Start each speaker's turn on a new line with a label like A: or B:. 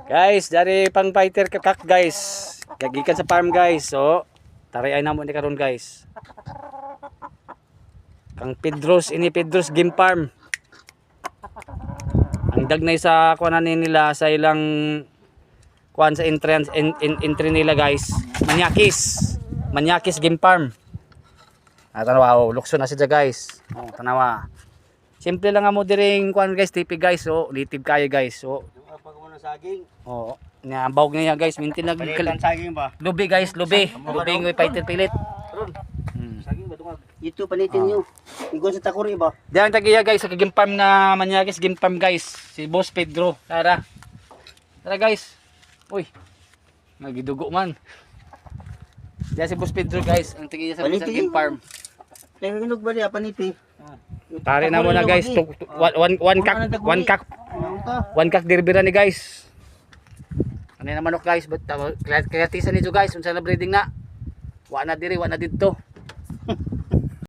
A: Guys, dari pang fighter kakak guys. Gagikan sa farm guys. So, taray ay namo ni karon guys. Kang Pedros ini Pedros Game Farm. Ang dagnay sa kuanan nila sa ilang kuan sa entrance entry nila guys. Manyakis Game Farm. Tanawa, lukso na siya guys. Tanawa. Simple lang mo diring kuan guys, tipi guys. So, native kayo guys. So,
B: Pag mo ng saging.
A: oo. Bawg niya guys, mintin lang
B: Palitan saging ba?
A: lubi guys, lubi. Lubi ngoy fighter pilit.
B: Saging ba tungag? Ito palitin nyo. Igon sa takuri ba?
A: Diyan tagiya guys sa Game Farm na Manyakis Game Farm guys. Si Boss Pedro. Tara. Tara guys. Uy. Magidugo man. Diyan si Boss Pedro guys, ang tagiya sa Game Farm.
B: Naghinog ba niya panipi?
A: Tari na muna guys. One kak dirbira ni guys. Ano na manok guys, but kreatisan nito guys, unsa na breeding na. Wa na diri, wa na didto.